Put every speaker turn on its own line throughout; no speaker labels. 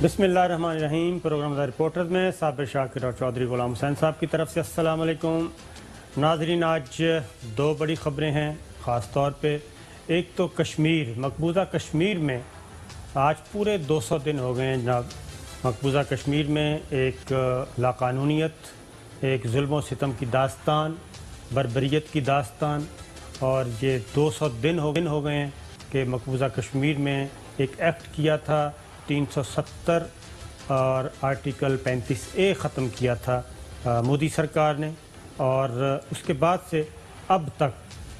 बिस्मिल्लाहिर्रहमानिर्रहीम। Programme the reporters में साबिर शाकिर और चौधरी गुलाम हुसैन साहब की तरफ से अस्सलाम वालेकुम। नाज़रीन, आज दो बड़ी ख़बरें हैं ख़ास तौर पे। एक तो कश्मीर, मकबूजा कश्मीर में आज पूरे 200 दिन हो गए हैं जनाब। मकबूजा कश्मीर में एक लाक़ानूनियत, एक जुल्म व सितम की दास्तान, बर्बरियत की दास्तान, और ये 200 दिन हो गए हैं कि मकबूजा कश्मीर में एक एक्ट किया था 370 और आर्टिकल 35A ख़त्म किया था मोदी सरकार ने, और उसके बाद से अब तक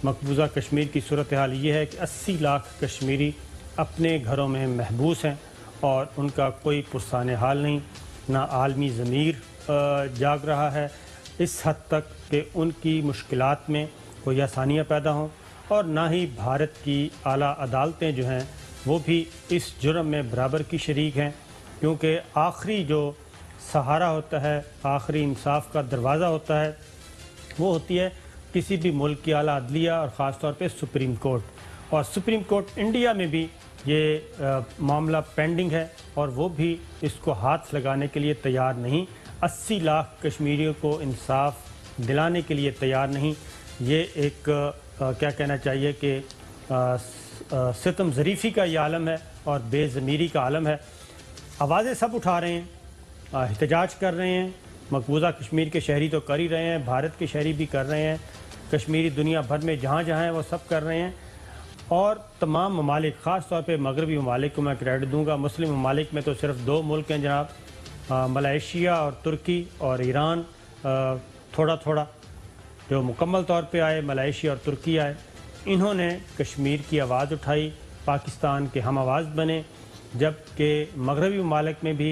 मकबूजा कश्मीर की सूरत हाल ये है कि 80 लाख कश्मीरी अपने घरों में महबूस हैं और उनका कोई पुरसान हाल नहीं, ना आलमी ज़मीर जाग रहा है इस हद तक कि उनकी मुश्किलात में कोई आसानियाँ पैदा हों, और ना ही भारत की आला अदालतें जो हैं वो भी इस जुर्म में बराबर की शरीक हैं, क्योंकि आखिरी जो सहारा होता है, आखिरी इंसाफ का दरवाज़ा होता है, वो होती है किसी भी मुल्क की आला अदलिया और ख़ास तौर पे सुप्रीम कोर्ट। और सुप्रीम कोर्ट इंडिया में भी ये मामला पेंडिंग है और वो भी इसको हाथ लगाने के लिए तैयार नहीं। 80 लाख कश्मीरियों को इंसाफ दिलाने के लिए तैयार नहीं। ये एक क्या कहना चाहिए कि सितम ज़रीफ़ी का ये आलम है और बेज़मीरी का आलम है। आवाज़ें सब उठा रहे हैं, एहतजाज कर रहे हैं। मकबूजा कश्मीर के शहरी तो कर ही रहे हैं, भारत के शहरी भी कर रहे हैं, कश्मीरी दुनिया भर में जहाँ जहाँ हैं वो सब कर रहे हैं। और तमाम ममालिक, ख़ास तौर पे मगरबी ममालिक को मैं क्रेडिट दूँगा। मुस्लिम ममालिक में तो सिर्फ 2 मुल्क हैं जनाब, मलेशिया और तुर्की, और ईरान थोड़ा थोड़ा जो मुकम्मल तौर पे आए, मलेशिया और तुर्की आए। इन्होंने कश्मीर की आवाज़ उठाई, पाकिस्तान के हम आवाज़ बने, जबकि मगरबी ममालिक में भी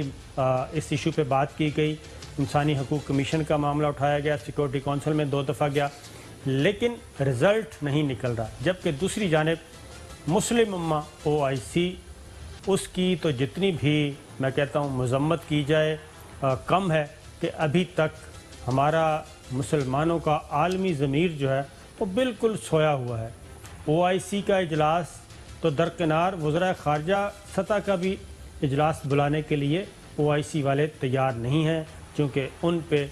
इस इशू पे बात की गई। इंसानी हकूक़ कमीशन का मामला उठाया गया, सिक्योरिटी कौंसिल में 2 दफ़ा गया, लेकिन रिज़ल्ट नहीं निकल रहा। जबकि दूसरी जानिब मुस्लिम उम्मा OIC, उसकी तो जितनी भी मैं कहता हूँ मज़म्मत की जाए कम है कि अभी तक हमारा मुसलमानों का आलमी ज़मीर जो है वो बिल्कुल सोया हुआ है। OIC का इजलास तो दरकिनार, वज़रा ख़ारजा सतह का भी इजलास बुलाने के लिए OIC वाले तैयार नहीं हैं, क्योंकि उन पे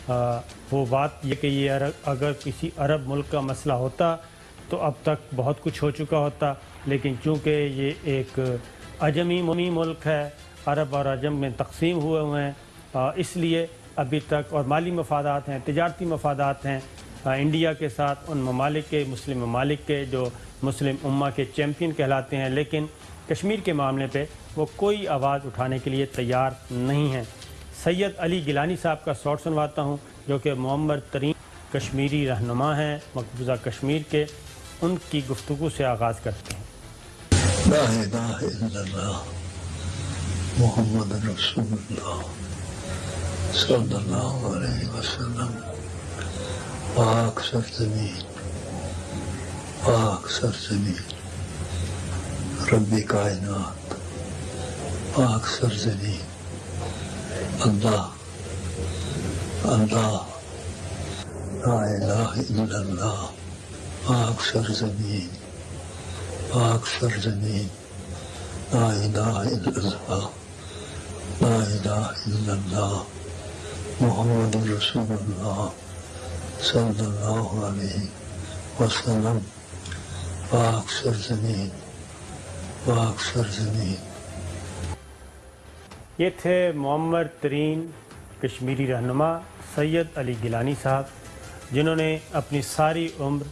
वो बात ये कि ये अगर किसी अरब मुल्क का मसला होता तो अब तक बहुत कुछ हो चुका होता, लेकिन चूँकि ये एक अजमी मुल्क है, अरब और अजम में तकसीम हुए हैं, इसलिए अभी तक, और माली मफादात हैं, तिजारती मफादात हैं इंडिया के साथ, उन ममालिक के, मुस्लिम ममालिक के जो मुस्लिम उम्मा के चैम्पियन कहलाते हैं, लेकिन कश्मीर के मामले पे वो कोई आवाज़ उठाने के लिए तैयार नहीं हैं। सैयद अली गिलानी साहब का शॉट सुनवाता हूँ, जो कि मुअम्मर तरीन कश्मीरी रहनुमा हैं मकबूजा कश्मीर के। उनकी गुफ्तगू से आगाज़ करते हैं।
ला इलाहा इल्लल्लाह मुहम्मद रसूलुल्लाह सल्लल्लाहु अलैहि वसल्लम। पाक सरज़मीन, पाक सरज़मीन, रब्बे कायनात, पाक सरज़मीन, अल्लाह अल्लाह, ला इलाहा इल्लल्लाह। पाक सरज़मीन, पाक सरज़मीन, ला इलाहा इल्लल्लाह, ला इलाहा इल्लल्लाह मुहम्मद रसूलुल्लाह सल्लल्लाहु अलैहि वसल्लम। पाक सरज़मीन, पाक सरज़मीन।
ये थे मुअम्मर तरीन कश्मीरी रहनुमा सैयद अली गिलानी साहब, जिन्होंने अपनी सारी उम्र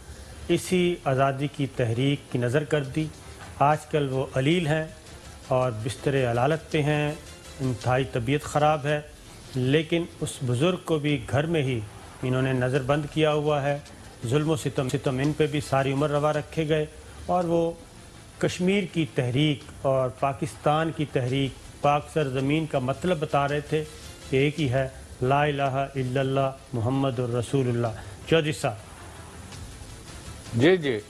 इसी आज़ादी की तहरीक की नज़र कर दी। आजकल वो अलील हैं और बिस्तर अलालत पे हैं, इंतहाई तबीयत ख़राब है, लेकिन उस बुज़ुर्ग को भी घर में ही इन्होंने नज़रबंद किया हुआ है। जुल्म सितम इन पे भी सारी उम्र रवा रखे गए, और वो कश्मीर की तहरीक और पाकिस्तान की तहरीक, पाक सरज़मीन का मतलब बता रहे थे कि एक ही है, ला इलाहा इल्लल्लाह मुहम्मदुर रसूलुल्लाह। चौधरी साहब।
जी,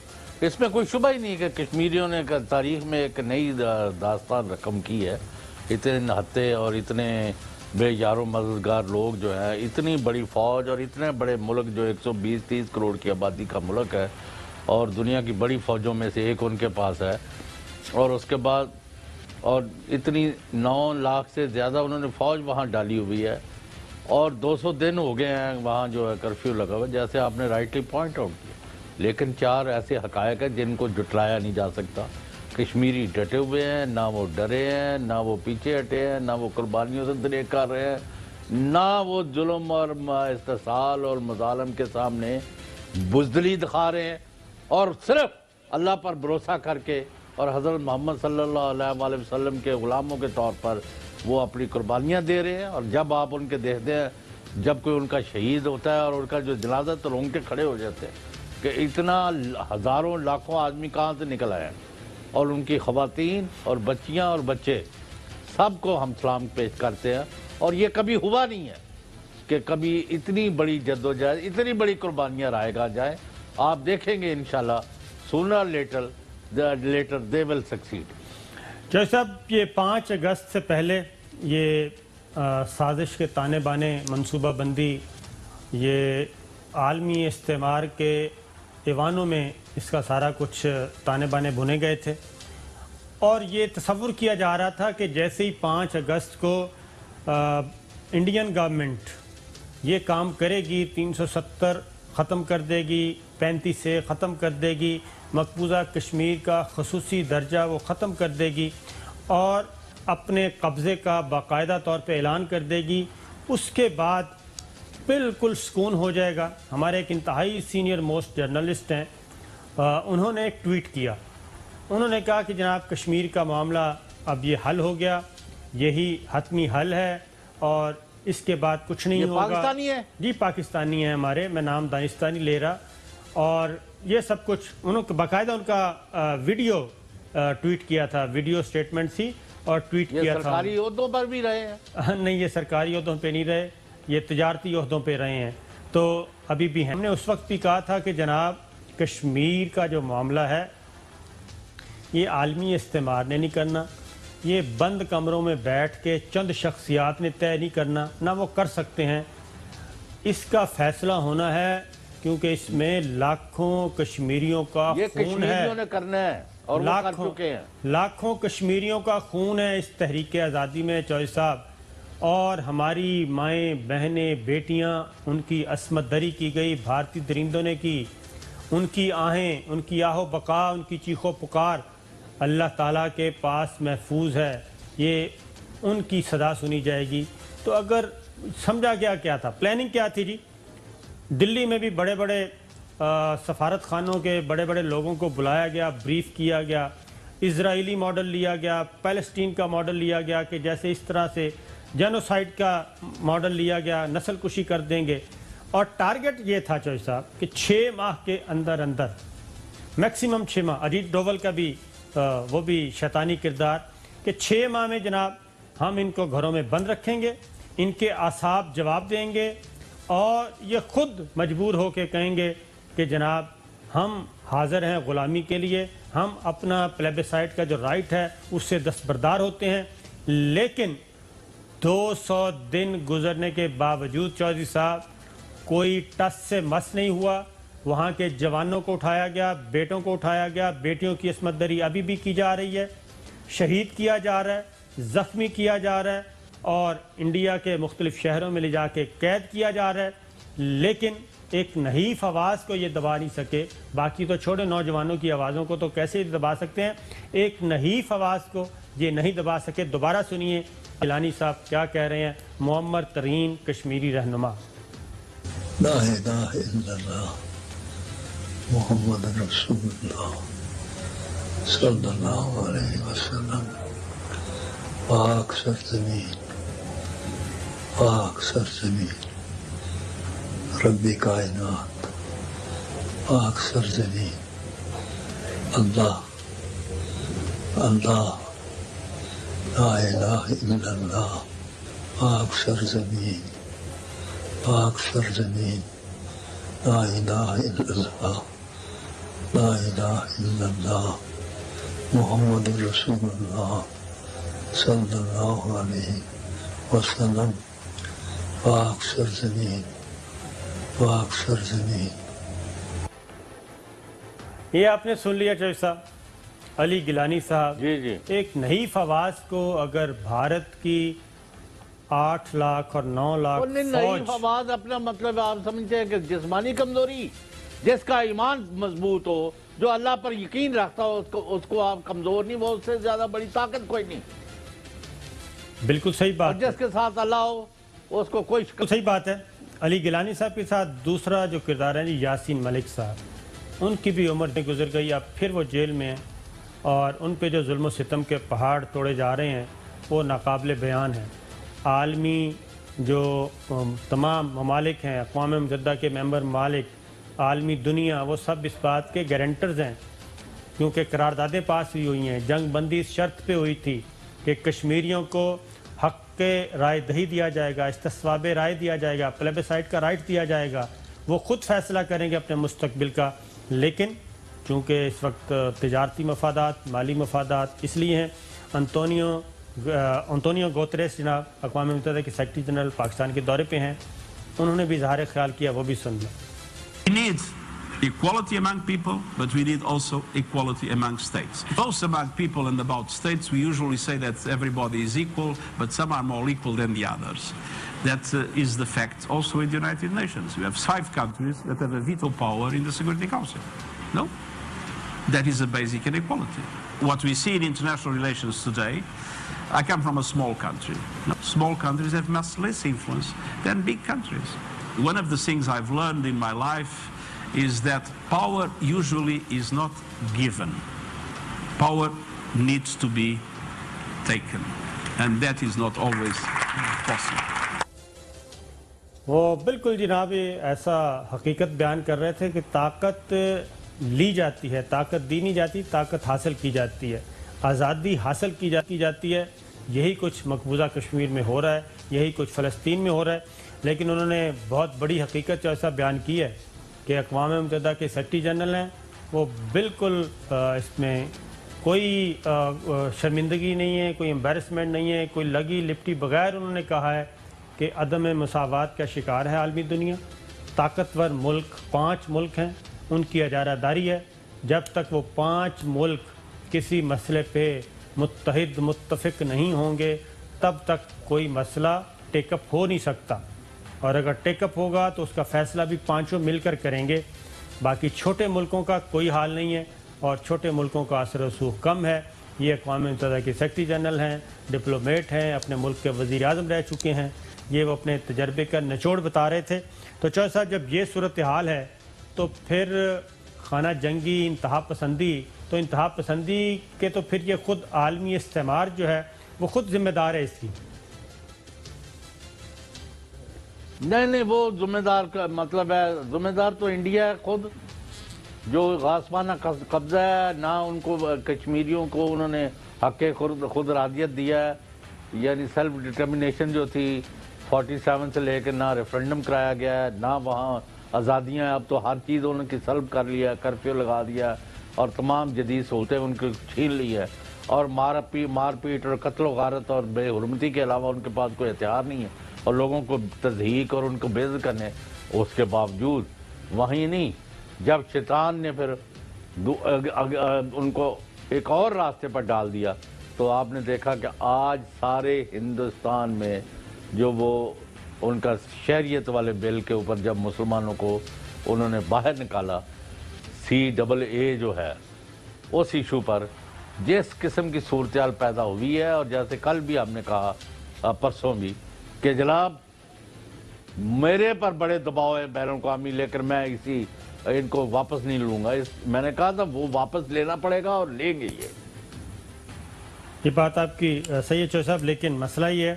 इसमें कोई शुबा ही नहीं कि कश्मीरियों ने तारीख़ में एक नई दास्तान रकम की है। इतने नहत्ते और इतने बेयारो मददगार लोग जो हैं, इतनी बड़ी फ़ौज और इतने बड़े मुल्क जो 120-30 करोड़ की आबादी का मुल्क है और दुनिया की बड़ी फ़ौजों में से एक उनके पास है, और उसके बाद اور اتنی 9 لاکھ سے زیادہ انہوں نے فوج وہاں ڈالی ہوئی ہے، اور 200 دن ہو گئے ہیں وہاں جو ہے کرفیو لگا ہوا، جیسے آپ نے رائٹلی پوائنٹ آؤٹ کیا۔ لیکن 4 ایسے حقائق ہیں جن کو جھٹلایا نہیں جا سکتا۔ کشمیری ڈٹے ہوئے ہیں، نہ وہ ڈرے ہیں، نہ وہ پیچھے ہٹے ہیں، نہ وہ قربانیوں سے دریغ کر رہے ہیں، نہ وہ ظلم اور استحصال اور مظالم کے سامنے بزدلی دکھا رہے ہیں، اور صرف اللہ پر بھروسہ کر کے اور حضرت محمد صلی اللہ علیہ وآلہ وسلم کے غلاموں کے طور پر وہ اپنی قربانیاں دے رہے ہیں۔ اور جب آپ ان کے دیکھتے ہیں، جب کوئی ان کا شہید ہوتا ہے اور ان کا جو جنازہ، تو رونگٹے کھڑے ہو جاتے ہیں کہ اتنا ہزاروں لاکھوں آدمی کہاں سے نکل آئے ہیں، اور ان کی خواتین اور بچیاں اور بچے سب کو ہم سلام پیش کرتے ہیں۔ اور یہ کبھی ہوا نہیں ہے کہ کبھی اتنی بڑی جدوجہد، اتنی بڑی قربانیاں رائے گا جائیں۔ آپ دیکھیں گے انشاءاللہ sooner later they will succeed۔
جج صاحب، یہ 5 اگست سے پہلے یہ سازش کے تانے بانے، منصوبہ بندی، یہ عالمی استعمار کے ایوانوں میں اس کا سارا کچھ تانے بانے بنے گئے تھے، اور یہ تصور کیا جا رہا تھا کہ جیسے ہی 5 اگست کو انڈین گورنمنٹ یہ کام کرے گی، 370 ختم کر دے گی، 35 سے ختم کر دے گی، مقبوضہ کشمیر کا خصوصی درجہ وہ ختم کر دے گی اور اپنے قبضے کا باقاعدہ طور پہ اعلان کر دے گی، اس کے بعد بالکل سکون ہو جائے گا۔ ہمارے ایک انتہائی سینئر موسٹ جرنلسٹ ہیں، انہوں نے ایک ٹویٹ کیا، انہوں نے کہا کہ جناب کشمیر کا معاملہ اب یہ حل ہو گیا، یہی حتمی حل ہے اور اس کے بعد کچھ نہیں ہوگا۔
پاکستانی ہے؟
جی پاکستانی ہیں ہمارے، میں نام دانستانی لے رہا، اور یہ سب کچھ انہوں نے باقاعدہ ان کا ویڈیو ٹویٹ کیا تھا، ویڈیو سٹیٹمنٹ تھی اور ٹویٹ کیا تھا۔
یہ سرکاری عہدوں پر بھی رہے ہیں؟
نہیں، یہ سرکاری عہدوں پہ نہیں رہے، یہ تجارتی عہدوں پہ رہے ہیں، تو ابھی بھی ہیں۔ ہم نے اس وقت بھی کہا تھا کہ جناب کشمیر کا جو معاملہ ہے یہ عالمی استعمار نے نہیں کرنا، یہ بند کمروں میں بیٹھ کے چند شخصیات نے طے نہیں کرنا، نہ وہ کر سکتے ہیں۔ اس کا فیصلہ ہونا ہے کیونکہ اس میں لاکھوں کشمیریوں کا
یہ
خون ہے،
کشمیریوں نے کرنا ہے اور وہ کر چکے ہیں۔
لاکھوں کشمیریوں کا خون ہے اس تحریک آزادی میں چوہے صاحب، اور ہماری مائیں بہنیں بیٹیاں، ان کی عصمت دری کی گئی، بھارتی درندوں نے کی، ان کی آہیں، ان کی آہ و بقا، ان کی چیخ و پکار اللہ تعالیٰ کے پاس محفوظ ہے، یہ ان کی صدا سنی جائے گی۔ تو اگر سمجھا گیا کیا تھا، پلاننگ کیا تھی جی؟ دلی میں بھی بڑے بڑے سفارت خانوں کے بڑے بڑے لوگوں کو بلایا گیا، بریف کیا گیا، اسرائیلی ماڈل لیا گیا، پیلسٹین کا ماڈل لیا گیا کہ جیسے اس طرح سے جینوسائیڈ کا ماڈل لیا گیا، نسل کشی کر دیں گے، اور ٹارگٹ یہ تھا چوہے صاحب کہ 6 ماہ کے اندر اندر، میکسیمم 6 ماہ، اجیت ڈوبل کا بھی وہ بھی شیطانی کردار، کہ 6 ماہ میں جناب ہم ان کو گھروں میں بند رکھیں گے، ان کے اعصاب جواب دیں گے، اور یہ خود مجبور ہو کے کہیں گے کہ جناب ہم حاضر ہیں غلامی کے لیے، ہم اپنا پلیبیسائٹ کا جو رائٹ ہے اس سے دستبردار ہوتے ہیں۔ لیکن 200 دن گزرنے کے باوجود چودھری صاحب کوئی ٹس سے مس نہیں ہوا، وہاں کے جوانوں کو اٹھایا گیا، بیٹوں کو اٹھایا گیا، بیٹیوں کی عصمت دری ابھی بھی کی جا رہی ہے، شہید کیا جا رہا ہے، زخمی کیا جا رہا ہے، اور انڈیا کے مختلف شہروں میں لے جا کے قید کیا جا رہا ہے، لیکن ایک نحیف آواز کو یہ دبا نہیں سکے۔ باقی تو چھوڑے، نوجوانوں کی آوازوں کو تو کیسے دبا سکتے ہیں، ایک نحیف آواز کو یہ نہیں دبا سکے۔ دوبارہ سنیے گیلانی صاحب کیا کہہ رہے ہیں، معمر ترین کشمیری رہنما۔
لا الہ الا اللہ محمد رسول اللہ صلی اللہ علیہ وسلم۔ پاک سرزمین، پاک سرزمین، رب کائنات، پاک سرزمین، اللہ اللہ، لا الہ الا اللہ، پاک سرزمین، پاک سرزمین، لا الہ الا اللہ، لا الہ الا اللہ محمد رسول اللہ صلی اللہ علیہ وسلم۔ پاک سرزمین، پاک سرزمین۔
یہ آپ نے سن لیا چوہے صاحب، علی گیلانی صاحب،
جی جی
ایک نحیف آواز کو اگر بھارت کی 8 لاکھ اور 9 لاکھ
نحیف آواز اپنا مطلب آپ سمجھتے ہیں کہ جسمانی کمزوری، جس کا ایمان مضبوط ہو، جو اللہ پر یقین رکھتا ہو، اس کو آپ کمزور نہیں، وہ اس سے زیادہ بڑی طاقت کوئی نہیں.
بالکل صحیح
اور
بات
جس کے ساتھ اللہ ہو اس کو کوئی
بالکل صحیح بات ہے. علی گیلانی صاحب کے ساتھ دوسرا جو کردار ہے یاسین ملک صاحب، ان کی بھی عمر گزر گئی، اب پھر وہ جیل میں ہیں، اور ان پہ جو ظلم و ستم کے پہاڑ توڑے جا رہے ہیں وہ ناقابل بیان ہیں. عالمی جو تمام ممالک ہیں، اقوام متحدہ کے ممبر ممالک، عالمی دنیا، وہ سب اس بات کے گارنٹرز ہیں، کیونکہ قراردادیں پاس ہوئی ہیں. جنگ بندی اس شرط پہ ہوئی تھی کہ کشمیریوں کو حق کے رائے دہی دیا جائے گا، استصواب رائے دیا جائے گا، پلیبسائٹ کا رائٹ دیا جائے گا، وہ خود فیصلہ کریں گے اپنے مستقبل کا. لیکن چونکہ اس وقت تجارتی مفادات، مالی مفادات اس لیے ہیں. انطونیو گوتریس جناب اقوام متحدہ کے سیکرٹری جنرل پاکستان کے دورے پہ ہیں، انہوں نے بھی اظہار خیال کیا، وہ بھی سن لیں.
We need equality among people, but we need also equality among states. Both among people and about states, we usually say that everybody is equal, but some are more equal than the others. That is the fact also in the United Nations. We have 5 countries that have a veto power in the Security Council. No? That is a basic inequality. What we see in international relations today, I come from a small country. No? Small countries have much less influence than big countries. One of the things I've learned in my life is that power usually is not given. Power needs to be taken. And that is not always possible.
وہ بالکل جناب ایسا حقیقت بیان کر رہے تھے کہ طاقت لی جاتی ہے، طاقت دی نہیں جاتی، طاقت حاصل کی جاتی ہے، آزادی حاصل کی جاتی ہے. یہی کچھ مقبوضہ کشمیر میں ہو رہا ہے، یہی کچھ فلسطین میں ہو رہا ہے. لیکن انہوں نے بہت بڑی حقیقت جو ایسا بیان کی ہے کہ اقوام متحدہ کے سیکرٹری جنرل ہیں، وہ بالکل اس میں کوئی شرمندگی نہیں ہے، کوئی امبیرسمنٹ نہیں ہے، کوئی لگی لپٹی بغیر انہوں نے کہا ہے کہ عدم مساوات کا شکار ہے عالمی دنیا. طاقتور ملک 5 ملک ہیں، ان کی اجارہ داری ہے. جب تک وہ 5 ملک کسی مسئلے پہ متحد متفق نہیں ہوں گے تب تک کوئی مسئلہ ٹیک اپ ہو نہیں سکتا. اور اگر ٹیک اپ ہوگا تو اس کا فیصلہ بھی 5 مل کر کریں گے. باقی چھوٹے ملکوں کا کوئی حال نہیں ہے، اور چھوٹے ملکوں کا اثر و رسوخ کم ہے. یہ اقوام متحدہ کے سیکرٹری جنرل ہیں، ڈپلومیٹ ہیں، اپنے ملک کے وزیر اعظم رہ چکے ہیں. یہ وہ اپنے تجربے کا نچوڑ بتا رہے تھے. تو چوہدری صاحب، جب یہ صورتحال ہے تو پھر خانہ جنگی، انتہا پسندی، تو انتہا پسندی کے تو پھر یہ خود عالمی استعمار جو ہے وہ خود ذمہ دار ہے اس کی.
نہیں وہ ذمہ دار کا مطلب ہے، ذمہ دار تو انڈیا ہے خود، جو غاصبانہ قبضہ ہے. نہ ان کو کشمیریوں کو انہوں نے حق خود ارادیت دیا ہے، یعنی سیلف ڈٹرمنیشن جو تھی 47 سے لے کے نہ ریفرنڈم کرایا گیا ہے، نہ وہاں آزادیاں. اب تو ہر چیز انہوں نے سلب کر لیا، کرفیو لگا دیا، اور تمام جدید سہولتیں ان کو چھین لی ہے. اور مار پیٹ اور قتل و غارت اور بے حرمتی کے علاوہ ان کے پاس کوئی ہتھیار نہیں ہے. اور لوگوں کو تضحیک اور ان کو بے عزت کرنے، اس کے باوجود وہیں نہیں. جب شیطان نے پھر ان کو ایک اور راستے پر ڈال دیا تو آپ نے دیکھا کہ آج سارے ہندوستان میں جو وہ ان کا شہریت والے بل کے اوپر جب مسلمانوں کو انہوں نے باہر نکالا، CAA جو ہے، اس ایشو پر جس قسم کی صورتحال پیدا ہوئی ہے. اور جیسے کل بھی ہم نے کہا، پرسوں بھی، کہ جناب میرے پر بڑے دباؤ ہے بین الاقوامی، لیکن میں ان کو واپس نہیں لوں گا. میں نے کہا تھا وہ واپس لینا پڑے گا اور لیں گے.
یہ بات آپ کی صحیح ہے چوہدری صاحب، لیکن مسئلہ یہ ہے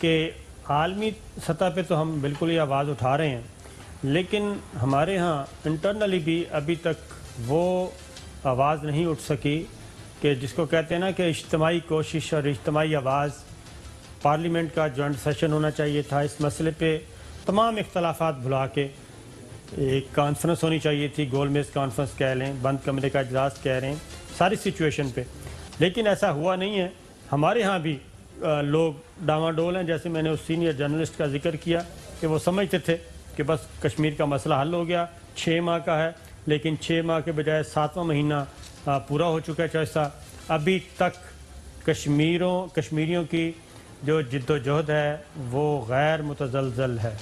کہ عالمی سطح پہ تو ہم بالکل یہ آواز اٹھا رہے ہیں، لیکن ہمارے ہاں انٹرنلی بھی ابھی تک وہ آواز نہیں اٹھ سکی کہ جس کو کہتے ہیں نا کہ اجتماعی کوشش اور اجتماعی آواز. پارلیمنٹ کا جوائنٹ سیشن ہونا چاہیے تھا اس مسئلے پہ، تمام اختلافات بھلا کے ایک کانفرنس ہونی چاہیے تھی، گول میز کانفرنس کہہ لیں، بند کمرے کا اجلاس کہہ رہے ہیں، ساری سچویشن پہ. لیکن ایسا ہوا نہیں ہے. ہمارے ہاں بھی لوگ ڈاواڈول ہیں، جیسے میں نے اس سینئر جرنلسٹ کا ذکر کیا کہ وہ سمجھتے تھے کہ بس کشمیر کا مسئلہ حل ہو گیا، 6 ماہ کا ہے، لیکن 6 ماہ کے بجائے 7واں مہینہ पूरा हो चुका है चौसा। अभी तक कश्मीरियों की जो जिद्दोजहद है वो गैर मुतज़लज़ल है,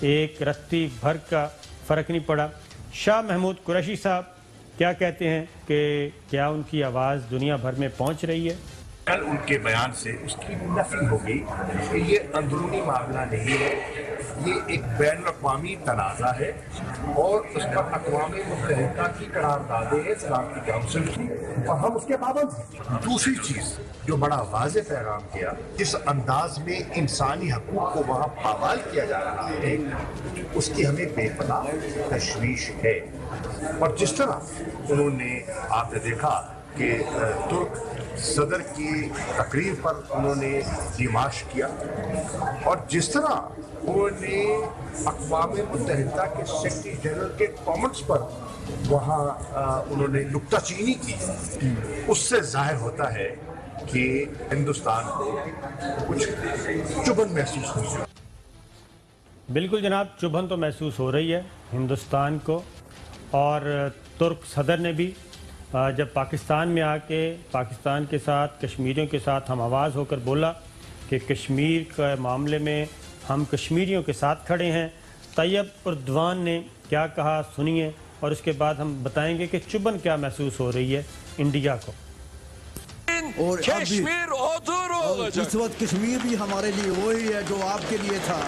एक रत्ती भर का फ़र्क नहीं पड़ा। शाह महमूद कुरैशी साहब क्या कहते हैं कि क्या उनकी आवाज़ दुनिया भर में पहुंच रही है?
कल उनके बयान से उसकी नफी हो गई कि ये अंदरूनी मामला नहीं है, ये एक बैनुल-अक़वामी तनाज़ा है और उस पर अक़वाम मुत्तहिदा की करारदादें हैं सलामती काउंसिल की और हम उसके पाबंद हैं। दूसरी चीज़ जो बड़ा वाज़ेह पैगाम किया, जिस अंदाज में इंसानी हकूक़ को वहाँ पामाल किया जा रहा है उसकी हमें बेपनाह तशवीश है। और जिस तरह उन्होंने, आपने देखा कि तुर्क सदर की तकरीर पर उन्होंने डिमाश किया और जिस तरह उन्होंने अक़वाम मुत्तहिदा के सेक्रेटरी जनरल के कमेंट्स पर वहाँ उन्होंने नुक्ताचीनी की, उससे जाहिर होता है कि हिंदुस्तान को कुछ चुभन महसूस हुई।
बिल्कुल जनाब, चुभन तो महसूस हो रही है हिंदुस्तान को। और तुर्क सदर ने भी जब पाकिस्तान में आके पाकिस्तान के साथ कश्मीरियों के साथ हम आवाज़ होकर बोला कि कश्मीर के मामले में हम कश्मीरियों के साथ खड़े हैं, तैयब उर्दवान ने क्या कहा सुनिए और उसके बाद हम बताएंगे कि चुभन क्या महसूस हो रही है इंडिया को।
और कश्मीर और इस वक्त कश्मीर भी हमारे लिए वही है जो आपके लिए था,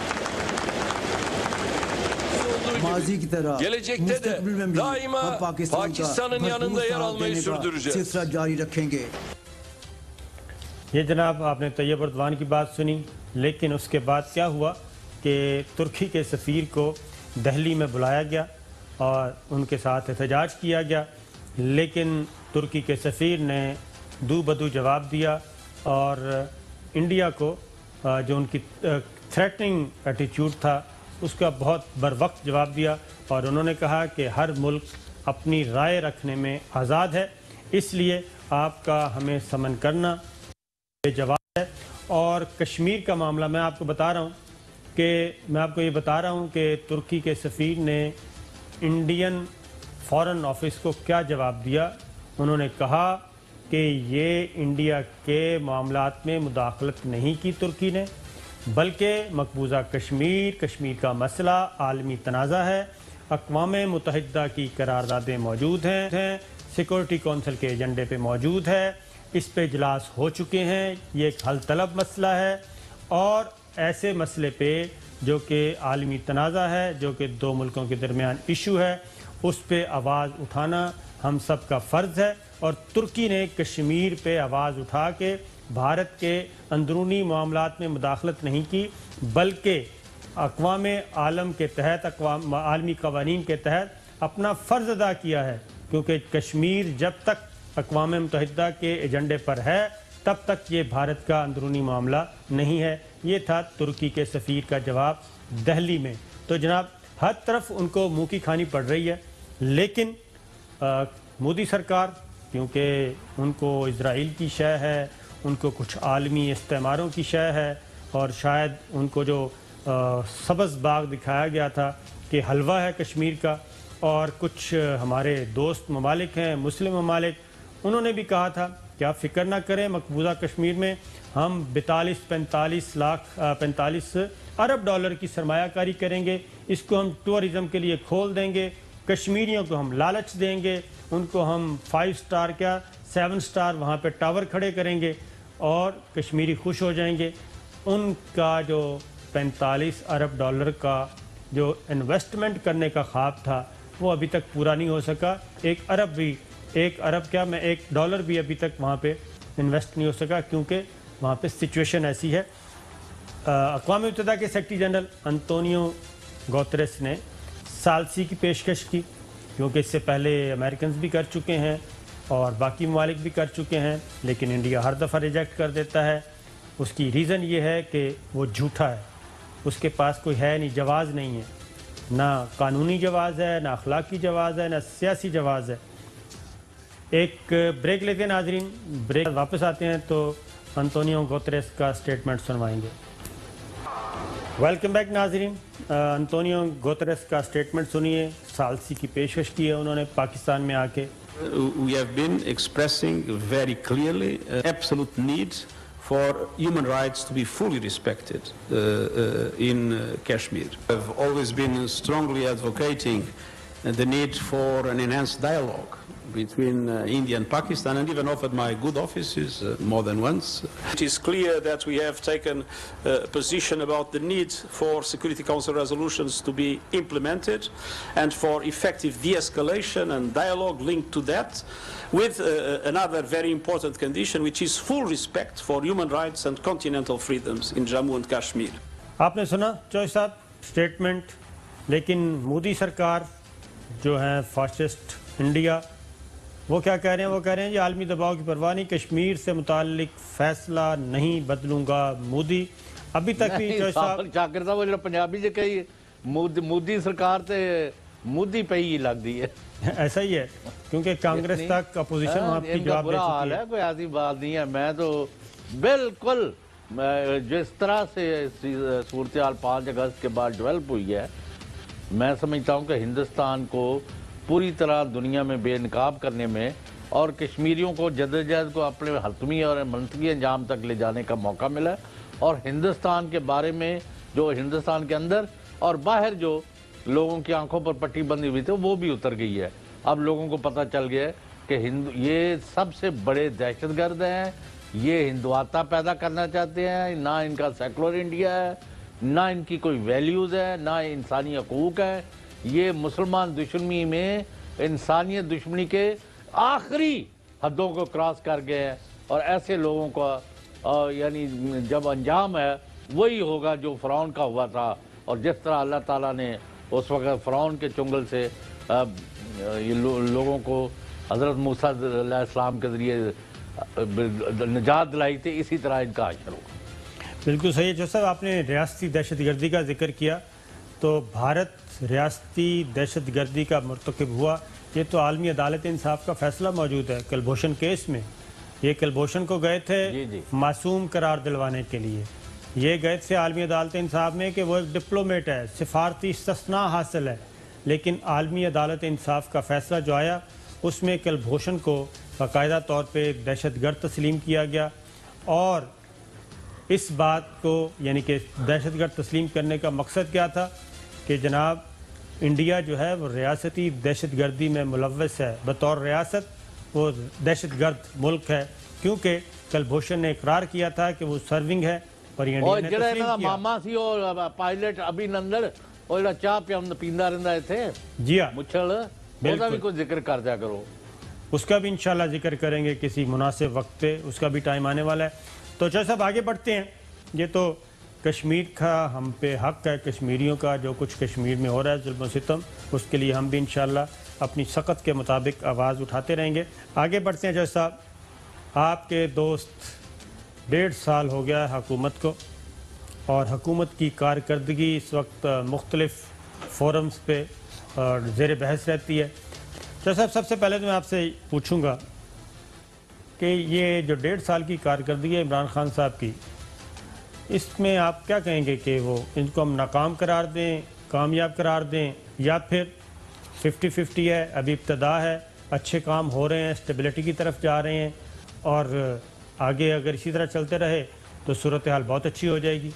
mazi की तरह
gelecekte de daima Pakistan'ın yanında yer almayı sürdüreceğiz.
सिलसिला जारी रखेंगे।
ये जनाब आपने तैयब उर्दवान की बात सुनी, लेकिन उसके बाद क्या हुआ कि तुर्की के सफ़ीर को दिल्ली में बुलाया गया और उनके साथ एहतजाज किया गया, लेकिन तुर्की के सफ़ीर ने दू बदू जवाब दिया और इंडिया को जो उनकी थ्रेटनिंग एटीट्यूड था उसका बहुत बरवक्त जवाब दिया और उन्होंने कहा कि हर मुल्क अपनी राय रखने में आज़ाद है, इसलिए आपका हमें समन करना ये जवाब है। और कश्मीर का मामला मैं आपको बता रहा हूँ कि तुर्की के सफ़ीर ने इंडियन फॉरेन ऑफिस को क्या जवाब दिया। उन्होंने कहा कि ये इंडिया के मामलात में मुदाखलत नहीं की तुर्की ने, बल्कि मकबूजा कश्मीर का मसला आलमी तनाज़ा है, अक़वाम मुत्तहिदा की करारदादें मौजूद हैं, सिक्योरिटी कौंसिल के एजेंडे पे मौजूद है, इस पे इजलास हो चुके हैं, ये एक हल तलब मसला है और ऐसे मसले पे जो कि आलमी तनाज़ा है, जो कि दो मुल्कों के दरमियान इशू है, उस पे आवाज़ उठाना हम सब का फ़र्ज़ है। और तुर्की ने कश्मीर पे आवाज़ उठा के भारत के अंदरूनी मामलात में मुदाखलत नहीं की, बल्कि अक़वाम आलम के तहत आलमी क़वानीन के तहत अपना फ़र्ज़ अदा किया है, क्योंकि कश्मीर जब तक अक़वाम मुत्तहिदा के एजेंडे पर है तब तक ये भारत का अंदरूनी मामला नहीं है। ये था तुर्की के सफ़ीर का जवाब दिल्ली में। तो जनाब हर तरफ उनको मुँह की खानी पड़ रही है, लेकिन मोदी सरकार, क्योंकि उनको इजराइल की शय है, उनको कुछ आलमी इस्तेमारों की शय है और शायद उनको जो सब्ज़ बाग दिखाया गया था कि हलवा है कश्मीर का, और कुछ हमारे दोस्त ममालिक हैं मुस्लिम ममालिक, उन्होंने भी कहा था कि आप फ़िक्र ना करें, मकबूजा कश्मीर में हम 45 अरब डॉलर की सरमायाकारी करेंगे, इसको हम टूरिज़म के लिए खोल देंगे, कश्मीरियों को हम लालच देंगे, उनको हम 5 स्टार क्या 7 स्टार वहाँ पे टावर खड़े करेंगे और कश्मीरी खुश हो जाएंगे। उनका जो 45 अरब डॉलर का जो इन्वेस्टमेंट करने का ख्वाब था वो अभी तक पूरा नहीं हो सका। एक $1 भी अभी तक वहाँ पे इन्वेस्ट नहीं हो सका, क्योंकि वहाँ पे सिचुएशन ऐसी है। अक़वाम मुत्तहिदा के सेक्रेटरी जनरल अंतोनियो गुतेरेस ने सालसी की पेशकश की, क्योंकि इससे पहले अमेरिकन भी कर चुके हैं और बाकी ममालिक भी कर चुके हैं, लेकिन इंडिया हर दफ़ा रिजेक्ट कर देता है। उसकी रीज़न ये है कि वो झूठा है, उसके पास कोई है नहीं, जवाज़ नहीं है, ना कानूनी जवाज़ है, ना अखलाकी जवाज़ है, ना सियासी जवाज़ है। एक ब्रेक लेते हैं नाजरीन, ब्रेक वापस आते हैं तो अंतोनियो गुतेरेस का स्टेटमेंट सुनवाएंगे। वेलकम बैक नाजरीन। अंतोनियो गुतेरेस का स्टेटमेंट सुनिए। सालसी की पेशकश की है उन्होंने पाकिस्तान में आके।
We have been expressing very clearly absolute need for human rights to be fully respected in Kashmir. We have always been strongly advocating the need for an enhanced dialogue between India and Pakistan, and even offered my good offices more than once. It is clear that we have taken a position about the need for Security Council resolutions to be implemented and for effective de-escalation and dialogue linked to that, with another very important condition, which is full respect for human rights and continental freedoms in Jammu and Kashmir.
आपने सुना चौधरी साहब statement, लेकिन मोदी सरकार जो है fascist India, वो क्या कह रहे हैं? वो कह रहे हैं जी आलमी दबाव की परवाह नहीं, कश्मीर से मुतालिक फैसला नहीं बदलूंगा मोदी। अभी तक भी चौधरी साहब
जाकिर साहब जो पंजाबी च कही मोदी सरकार ते मोदी पे ही लगती है।
ऐसा ही है, क्योंकि कांग्रेस तक अपोजिशन वहाँ की जवाब दे चुकी है।
कोई ऐसी बात नहीं है। मैं तो बिल्कुल जिस तरह से सूरत हाल 5 अगस्त के बाद डेवलप हुई है, मैं समझता हूँ कि हिंदुस्तान को पूरी तरह दुनिया में बेनकाब करने में और कश्मीरियों को जद्दोजहद को अपने हतमी और मनतकी अंजाम तक ले जाने का मौका मिला, और हिंदुस्तान के बारे में जो हिंदुस्तान के अंदर और बाहर जो लोगों की आंखों पर पट्टी बंधी हुई थी वो भी उतर गई है। अब लोगों को पता चल गया कि ये सबसे बड़े दहशतगर्द हैं, ये हिंदुआता पैदा करना चाहते हैं, ना इनका सेकुलर इंडिया है, ना इनकी कोई वैल्यूज़ है, ना इंसानी हकूक़ है। ये मुसलमान दुश्मनी में इंसानियत दुश्मनी के आखिरी हदों को क्रॉस कर गए हैं, और ऐसे लोगों का यानी जब अंजाम है वही होगा जो फ़िरौन का हुआ था। और जिस तरह अल्लाह ताला ने उस वक़्त फ़िरौन के चुंगल से लोगों को हज़रत मूसा अलैहिस्सलाम के ज़रिए निजात दिलाई थी, इसी तरह इनका हश्र होगा।
बिल्कुल सही है। जो सर आपने रियासती दहशतगर्दी का जिक्र किया, तो भारत रियासती दहशतगर्दी का मरतकब हुआ, ये तो आलमी अदालत इंसाफ का फैसला मौजूद है कुलभूषण केस में। ये कुलभूषण को गए थे मासूम करार दिलवाने के लिए, ये गए थे आलमी अदालत इंसाफ में कि वो एक डिप्लोमेट है, सिफारती इस्तिस्ना हासिल है, लेकिन आलमी अदालत इंसाफ का फैसला जो आया उसमें कुलभूषण को बाकायदा तौर पे दहशतगर्द तस्लीम किया गया। और इस बात को यानी कि दहशतगर्द तस्लीम करने का मकसद क्या था कि जनाब इंडिया जो है वो रियासती दहशतगर्दी में मुलव्वस है, बतौर रियासत वो दहशतगर्द मुल्क है, क्योंकि कुलभूषण ने इकरार किया था कि वो सर्विंग है और इंडिया ने तस्लीम किया।
मामा सी और पायलट अभिनंदन और चाह पींदा रहंदा थे
जी हाँ
मुछल, उसका भी कुछ जिक्र कर दिया करो।
उसका भी इंशाल्लाह जिक्र करेंगे किसी मुनासिब वक्त पे, उसका भी टाइम आने वाला है। तो चलो सब आगे बढ़ते हैं। ये तो कश्मीर का हम पे हक है, कश्मीरियों का जो कुछ कश्मीर में हो रहा है जुल्म सितम, उसके लिए हम भी इंशाल्लाह अपनी सक़त के मुताबिक आवाज़ उठाते रहेंगे। आगे बढ़ते हैं। जैसा आपके दोस्त 1.5 साल हो गया है हुकूमत को, और हुकूमत की कारकर्दगी इस वक्त मुख्तलिफ़ फोरम्स पे ज़ेर बहस रहती है। तो साहब सबसे पहले तो मैं आपसे पूछूंगा कि ये जो 1.5 साल की कारकर्दगी है इमरान खान साहब की, इसमें आप क्या कहेंगे कि वो इनको हम नाकाम करार दें, कामयाब करार दें, या फिर 50-50 है, अभी इब्तदा है, अच्छे काम हो रहे हैं, स्टेबिलिटी की तरफ जा रहे हैं, और आगे अगर इसी तरह चलते रहे तो सूरत हाल बहुत अच्छी हो जाएगी?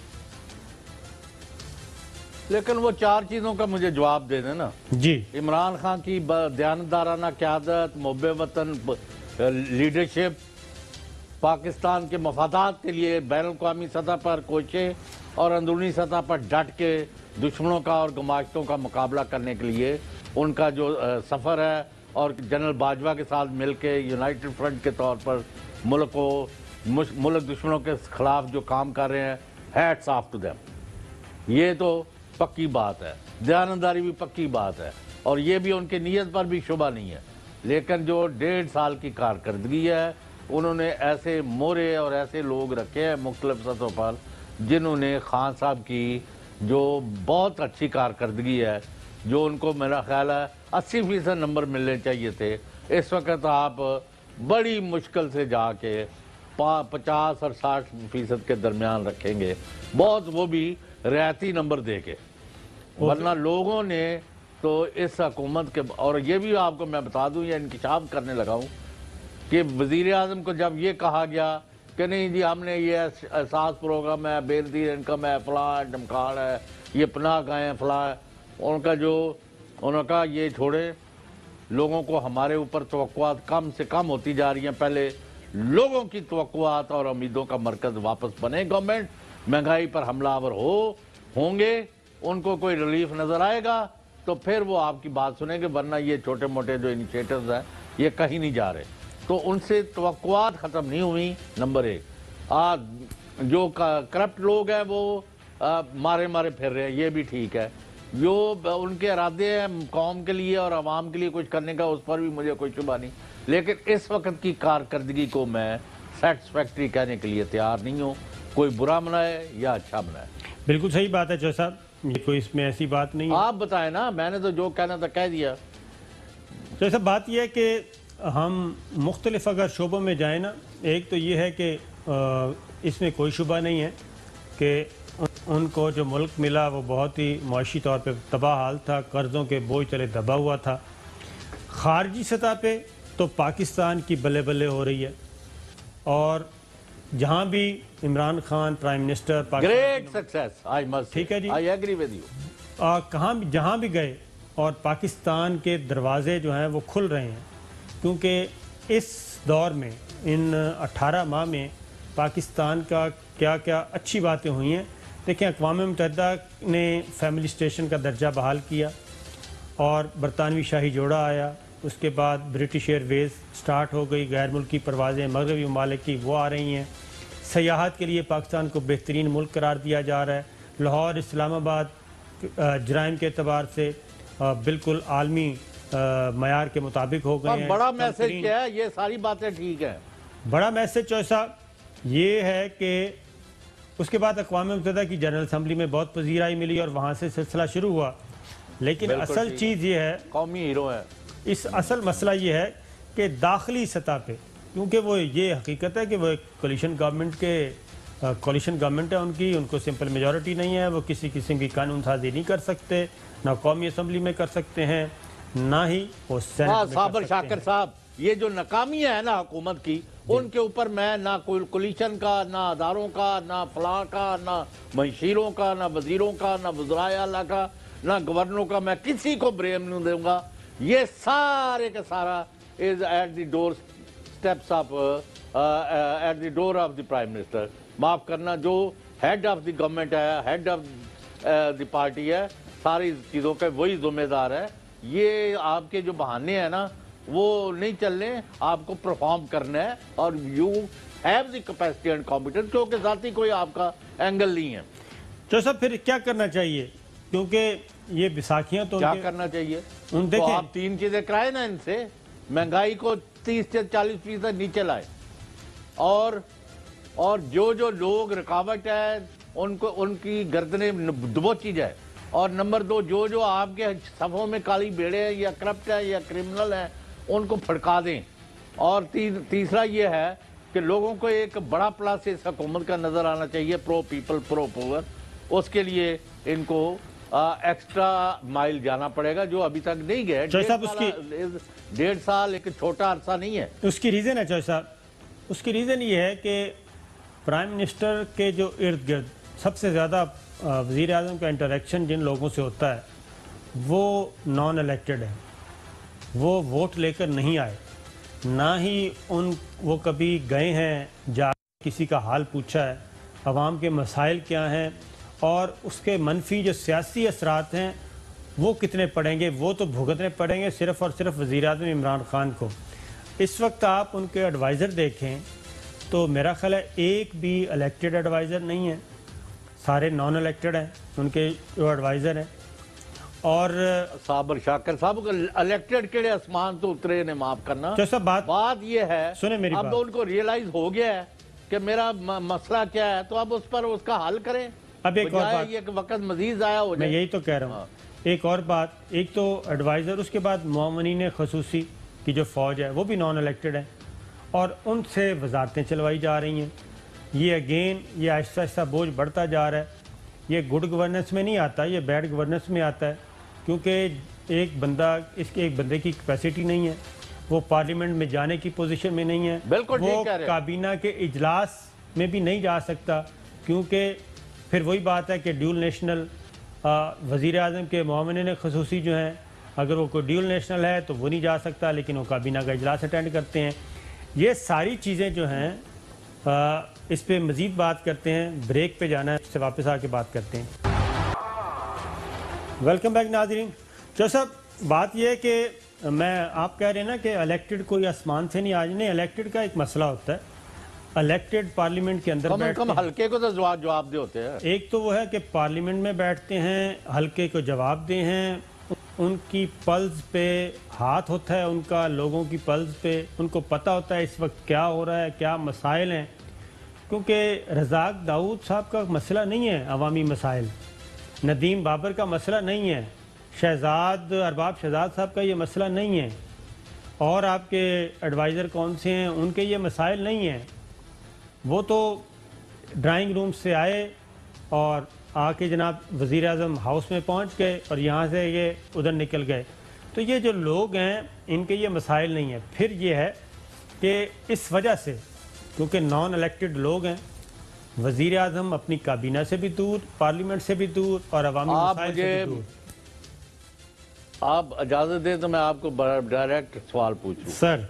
लेकिन वो 4 चीज़ों का मुझे जवाब दे देना
जी।
इमरान खान की दयानतदाराना क़यादत, मुहब्बे वतन लीडरशिप, पाकिस्तान के मफादात के लिए बैनुल-अक़वामी सतह पर कोशिशें, और अंदरूनी सतह पर डट के दुश्मनों का और गमाश्तों का मुकाबला करने के लिए उनका जो सफ़र है, और जनरल बाजवा के साथ मिल के यूनाइटेड फ्रंट के तौर पर मुल्क दुश्मनों के ख़िलाफ़ जो काम कर रहे हैं, हैट्स ऑफ टू देम। ये तो पक्की बात है, दयानतदारी भी पक्की बात है, और ये भी उनकी नीयत पर भी शुबा नहीं है। लेकिन जो 1.5 साल की कारकर्दगी है, उन्होंने ऐसे मोरे और ऐसे लोग रखे हैं मुख्तलिफ सतहों पर, जिन्होंने खान साहब की जो बहुत अच्छी कारकर्दगी है, जो उनको मेरा ख्याल है 80% नंबर मिलने चाहिए थे, इस वक्त आप बड़ी मुश्किल से जाके 50 और 60% के दरमियान रखेंगे। बहुत वो भी رعایتی نمبر دے کے، ورنہ لوگوں نے تو اس حکومت کے، اور یہ بھی آپ کو میں بتا دوں، یہ انکشاف کرنے لگا ہوں کہ وزیر اعظم کو جب یہ کہا گیا کہ نہیں جی ہم نے یہ احساس پروگرام ہے، بے نظیر انکم ہے، فلاں ہے، ڈمکان ہے، یہ پناہ گاہیں ہیں، فلاں ہے، انہوں نے کہا یہ چھوڑیں، لوگوں کو ہمارے اوپر توقعات کم سے کم ہوتی جا رہی ہیں، پہلے لوگوں کی توقعات اور امیدوں کا مرکز واپس بنے گورنمنٹ، مہنگائی پر حملہ آور ہوں گے، ان کو کوئی ریلیف نظر آئے گا تو پھر وہ آپ کی بات سنیں گے، ورنہ یہ چھوٹے موٹے جو انیشیٹوز ہیں یہ کہیں نہیں جا رہے۔ تو ان سے توقعات ختم نہیں ہوئی، نمبر ایک۔ جو کرپٹ لوگ ہیں وہ مارے پھر رہے ہیں، یہ بھی ٹھیک ہے، جو ان کے ارادے ہیں قوم کے لیے اور عوام کے لیے کچھ کرنے کا، اس پر بھی مجھے کوئی شبہ نہیں، لیکن اس وقت کی کارکردگی کو میں سیٹسفیکٹری کہنے کے لیے تیار نہیں ہوں، کوئی برا منائے یا اچھا منائے۔
بالکل صحیح بات ہے چوہدری صاحب، یہ کوئی اس میں ایسی بات نہیں ہے۔
آپ بتائیں نا، میں نے تو جو کہنا تھا کہہ دیا۔
چوہدری صاحب بات یہ ہے کہ ہم مختلف اگر شعبوں میں جائیں نا، ایک تو یہ ہے کہ اس میں کوئی شبہ نہیں ہے کہ ان کو جو ملک ملا وہ بہت ہی معاشی طور پہ تباہ حال تھا، قرضوں کے بوجھ تلے دبا ہوا تھا۔ خارجی سطح پہ تو پاکستان کی بلے بلے ہو رہی ہے، اور جہاں بھی Imran Khan prime minister
great success, I must,
ٹھیک ہے جی،
آئی ایگری ود یو،
جہاں بھی گئے اور پاکستان کے دروازے جو ہیں وہ کھل رہے ہیں، کیونکہ اس دور میں ان 18 ماہ میں پاکستان کا کیا کیا اچھی باتیں ہوئی ہیں۔ دیکھیں، اقوام متحدہ نے فیملی اسٹیشن کا درجہ بحال کیا، اور برطانوی شاہی جوڑا آیا، اس کے بعد برٹش ایئر ویز سٹارٹ ہو گئی، غیر ملکی پروازیں مغربی ممالک کی وہ آ رہی ہیں، سیاحت کے لیے پاکستان کو بہترین ملک قرار دیا جا رہا ہے، لاہور اسلام آباد جرائم کے اعتبار سے بالکل عالمی معیار کے مطابق ہو گئے ہیں۔
بڑا میسج کیا ہے، یہ ساری باتیں ٹھیک ہیں،
بڑا میسج چوہدری صاحب یہ ہے کہ اس کے بعد اقوام متحدہ کی جنرل اسمبلی میں بہت پذیرائی ملی اور وہاں سے سلسلہ شروع ہوا، لیکن اصل چیز یہ ہے،
قومی ہیرو ہے،
اس اصل مسئلہ یہ ہے کہ داخلی سطح پہ، کیونکہ وہ یہ حقیقت ہے کہ وہ ایک کولیشن گورنمنٹ ہے ان کو سمپل میجورٹی نہیں ہے، وہ کسی قسم کی قانون سازی نہیں کر سکتے، نہ قومی اسمبلی میں کر سکتے ہیں، نہ ہی وہ سینٹ میں کر سکتے ہیں۔
صابر شاکر صاحب، یہ جو ناکامیاں ہیں نا حکومت کی، ان کے اوپر میں نہ کوئی کولیشن کا، نہ اداروں کا، نہ فلاں کا، نہ منشیروں کا، نہ وزیروں کا، نہ وزرائے اعلیٰ کا، نہ گورنروں کا، میں کسی کو بریم نہیں دوں گا، یہ سارے کا سارا is at the doorsteps of at the door of the prime minister. معاف کرنا، جو ہیڈ آف دی گورنمنٹ ہے، ہیڈ آف دی پارٹی ہے، ساری چیزوں کا وہی ذمہ دار ہے۔ یہ آپ کے جو بہانے ہیں نا وہ نہیں چلنے، آپ کو پرفارم کرنا ہے، اور you have the capacity and competence, کیونکہ ذاتی کوئی آپ کا اینگل نہیں ہے۔
تو صاحب پھر کیا کرنا چاہیے؟ کیونکہ یہ بیساکھیاں تو
کیا کرنا چاہیے؟ تو
دیکھیں،
آپ 3 چیزیں کرائے نا ان سے، مہنگائی کو 30 سے 40% نیچے لائے، اور جو لوگ رکاوٹ ہے ان کی گردنیں دبوچی جائے، اور نمبر 2 جو آپ کے صفوں میں کالی بھیڑے ہیں یا کرپٹ ہیں یا کرمنل ہیں ان کو پھڑکا دیں، اور تیسرا یہ ہے کہ لوگوں کو ایک بڑا پلس اس حکومت کا نظر آنا چاہیے، پرو پیپل پرو پاور، اس کے لیے ان کو ایکسٹرا مائل جانا پڑے گا جو ابھی تک نہیں گئے۔ 1.5 سال ایک چھوٹا عرصہ نہیں ہے۔
اس کی ریزن ہے چوہدری صاحب، اس کی ریزن یہ ہے کہ پرائم منسٹر کے جو ارد گرد سب سے زیادہ وزیر اعظم کا انٹریکشن جن لوگوں سے ہوتا ہے وہ نان الیکٹڈ ہے، وہ ووٹ لے کر نہیں آئے، نہ ہی وہ کبھی گئے ہیں جا کسی کا حال پوچھا ہے، عوام کے مسائل کیا ہیں، اور اس کے منفی جو سیاسی اثرات ہیں وہ کتنے پڑیں گے، وہ تو بھگتنے پڑیں گے صرف اور صرف وزیر اعظم عمران خان کو۔ اس وقت آپ ان کے ایڈوائزر دیکھیں تو میرا خیال ہے ایک بھی الیکٹڈ ایڈوائزر نہیں ہے، سارے نان الیکٹڈ ہیں ان کے جو ایڈوائزر ہیں۔ اور
صابر شاکر صاحب الیکٹڈ کیڑے آسمان تو اترے نے، معاف کرنا، بات یہ ہے اب ان کو ریئلائز ہو گیا ہے کہ میرا مسئلہ کیا ہے، تو اب اس پر اس کا حل کریں،
اب ایک اور بات،
یہ وقت مزید ضائع ہو جائے۔
میں یہی تو کہہ رہا ہوں، ایک اور بات، ایک تو ایڈوائزر، اس کے بعد معاونین خصوصی کی جو فوج ہے وہ بھی نان الیکٹڈ ہیں، اور ان سے وزارتیں چلوائی جا رہی ہیں۔ یہ اگین یہ آہستہ آہستہ بوجھ بڑھتا جا رہا ہے۔ ये गुड गवर्नेंस में नहीं आता, ये बैड गवर्नेंस में आता है, क्योंकि एक बंदे की कैपेसिटी नहीं है, वो पार्लियामेंट में जाने की पोजीशन में नहीं है,
बिल्कुल
वो काबीना के इजलास में भी नहीं जा सकता, क्योंकि फिर वही बात है कि ड्यूल नेशनल वज़ीर आज़म के मुआविन ख़ुसूसी जो हैं, अगर वो कोई ड्यूल नेशनल है तो वो नहीं जा सकता, लेकिन वो काबीना का इजलास अटेंड करते हैं। ये सारी चीज़ें जो हैं इस पे मज़ीद बात करते हैं, ब्रेक पे जाना है, इससे वापस आके बात करते हैं। वेलकम बैक नाज़रीन। जो साहब बात ये है कि आप कह रहे हैं ना कि इलेक्टेड कोई आसमान से नहीं, आज नहीं, इलेक्टेड का एक मसला होता है। इलेक्टेड पार्लियामेंट के अंदर
कम हल्के को तो जवाब दे होते हैं।
एक तो वो है कि पार्लियामेंट में बैठते हैं, हल्के को जवाब दे हैं, उनकी पल्स पे हाथ होता है, उनका लोगों की पल्स पे उनको पता होता है इस वक्त क्या हो रहा है, क्या मसाइल हैं, क्योंकि रज़ाक दाऊद साहब का मसला नहीं है अवामी मसाइल, नदीम बाबर का मसला नहीं है, अरबाब शहजाद साहब का ये मसला नहीं है, और आपके एडवाइज़र कौन से हैं उनके ये मसाइल नहीं हैं। वो तो ड्राइंग रूम से आए और आके जनाब वज़ीर आज़म हाउस में पहुंच गए और यहाँ से ये उधर निकल गए। तो ये जो लोग हैं इनके ये मसाइल नहीं है। फिर ये है कि इस वजह से, क्योंकि नॉन इलेक्टेड लोग हैं, वज़ीर आज़म अपनी काबीना से भी दूर, पार्लियामेंट से भी दूर और अवामी मसाइल से भी दूर।
आप इजाज़त दें तो मैं आपको डायरेक्ट सवाल पूछूं।
सर,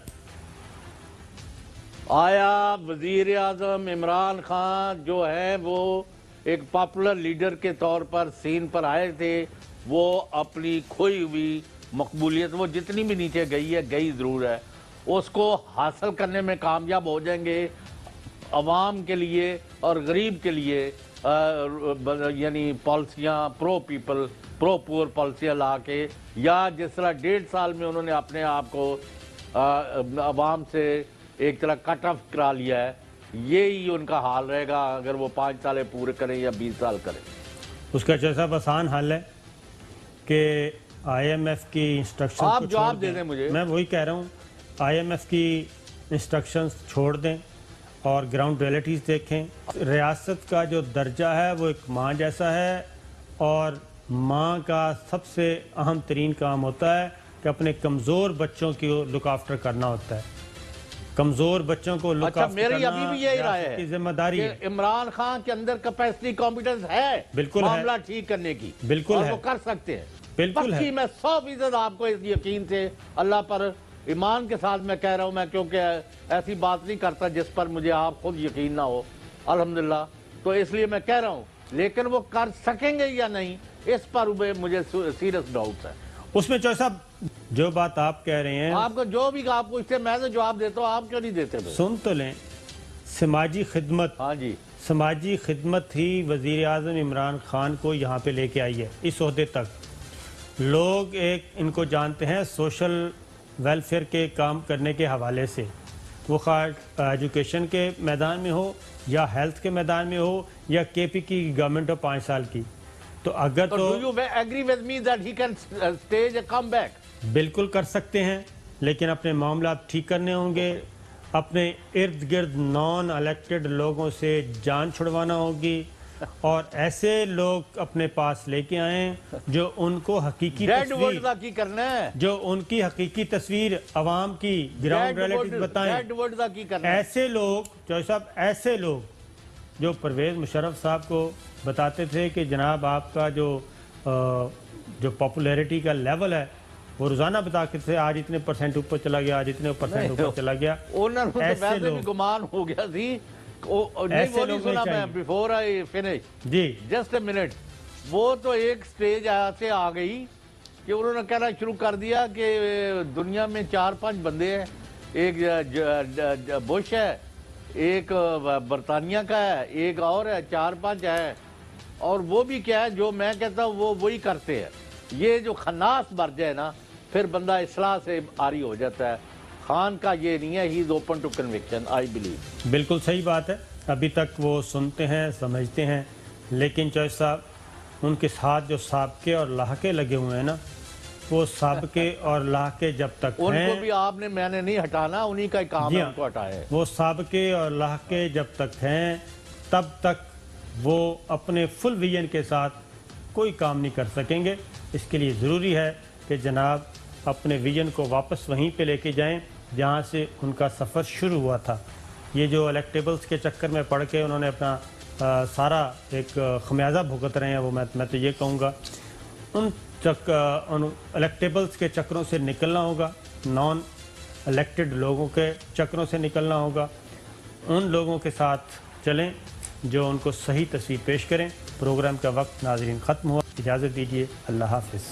आया वज़ीर आज़म इमरान खान जो है वो एक पॉपुलर लीडर के तौर पर सीन पर आए थे, वो अपनी खोई हुई मकबूलियत, वो जितनी भी नीचे गई है, गई ज़रूर है, उसको हासिल करने में कामयाब हो जाएंगे अवाम के लिए और गरीब के लिए, यानी पॉलिसियाँ प्रो पीपल प्रो पुअर पॉलिसियाँ ला के, या जिस तरह 1.5 साल में उन्होंने अपने आप को अवाम से एक तरह कट ऑफ करा लिया है, यही उनका हाल रहेगा अगर वो 5 साल पूरे करें या 20 साल करें।
उसका जैसा आसान हल है कि IMF की इंस्ट्रक्शन
आप जवाब दे दें मुझे।
मैं वही कह रहा हूँ, IMF की इंस्ट्रक्शंस छोड़ दें और ग्राउंड रियलिटीज़ देखें। रियासत का जो दर्जा है वो एक माँ जैसा है, और माँ का सबसे अहम तरीन काम होता है कि अपने कमज़ोर बच्चों की लुक आफ्टर करना होता है। कमजोर बच्चों को लुक आफ्टर करना
मेरी अभी भी यही राय है,
जिम्मेदारी है।
इमरान खान के अंदर कैपेसिटी कॉम्पिटेंस है,
बिल्कुल
मामला ठीक करने की,
बिल्कुल
और
है,
वो कर सकते हैं,
बिल्कुल है।
मैं 100% आपको इस यकीन से अल्लाह पर ईमान के साथ मैं कह रहा हूँ, मैं क्योंकि ऐसी बात नहीं करता जिस पर मुझे आप खुद यकीन ना हो, अल्हम्दुलिल्लाह, तो इसलिए मैं कह रहा हूँ, लेकिन वो कर सकेंगे या नहीं इस पर मुझे सीरियस डाउट है।
उसमें चौधरी साहब जो बात आप कह रहे हैं,
आपको जो भी आप पूछते मैं तो जवाब देता हूँ, आप क्यों नहीं देते?
सुन तो लें। समाजी खिदमत,
हाँ जी,
समाजी खिदमत ही वज़ीर आज़म इमरान खान को यहाँ पे लेके आई है इस ओहदे तक। लोग एक इनको जानते हैं सोशल वेलफेयर के काम करने के हवाले से, वो खास एजुकेशन के मैदान में हो या हेल्थ के मैदान में हो या KP की गवर्नमेंट हो 5 साल की। तो अगर तो
do you agree with me that he can stage a comeback?
बिल्कुल कर सकते हैं, लेकिन अपने मामला ठीक करने होंगे, अपने इर्द गिर्द नॉन इलेक्टेड लोगों से जान छुड़वाना होगी, और ऐसे लोग अपने पास लेके आए जो उनको हकीकी तस्वीर
करना है,
जो उनकी हकीकी तस्वीर अवाम की ग्राउंड रियलिटी बताएं। ऐसे लोग चौधरी साहब, ऐसे लोग जो परवेज़ मुशर्रफ साहब को बताते थे कि जनाब आपका जो पॉपुलैरिटी का लेवल है वो रोजाना बताते थे, आज इतने % ऊपर चला गया, आज इतने % ऊपर चला गया।
ऐसे लोग गुमान हो गया थी, ऐसे लोग सुना मैं बिफोर आई फिनिश
जी,
जस्ट अ मिनट, वो तो एक स्टेज से आ गई कि उन्होंने कहना शुरू कर दिया कि दुनिया में 4-5 बंदे हैं, एक बुश है, एक बरतानिया का है, एक और है, 4-5 है, और वो भी क्या है जो मैं कहता हूँ वो वही करते हैं। ये जो खन्नास मर जाए ना, फिर बंदा इस्लाह से आरी हो जाता है। खान का ये नहीं है, he is open to conviction, I believe.
बिल्कुल सही बात है, अभी तक वो सुनते हैं, समझते हैं, लेकिन चौधरी साहब उनके साथ जो साबके और लाहके लगे हुए हैं ना, वो साबके और लाहके जब तक
उनको
हैं,
भी मैंने नहीं हटाना, उन्हीं का काम है उनको हटाए।
वो साबके और लाहके जब तक हैं तब तक وہ اپنے فل ویژن کے ساتھ کوئی کام نہیں کر سکیں گے۔ اس کے لیے ضروری ہے کہ جناب اپنے ویژن کو واپس وہیں پہ لے کے جائیں جہاں سے ان کا سفر شروع ہوا تھا۔ یہ جو الیکٹیبلز کے چکر میں پڑھ کے انہوں نے اپنا سارا ایک خمیازہ بھگت رہے ہیں، وہ میں تو یہ کہوں گا ان الیکٹیبلز کے چکروں سے نکلنا ہوگا، نان الیکٹڈ لوگوں کے چکروں سے نکلنا ہوگا، ان لوگوں کے ساتھ چلیں جو ان کو صحیح تصویر پیش کریں۔ پروگرام کا وقت ناظرین ختم ہوا، اجازت دیجیے، اللہ حافظ۔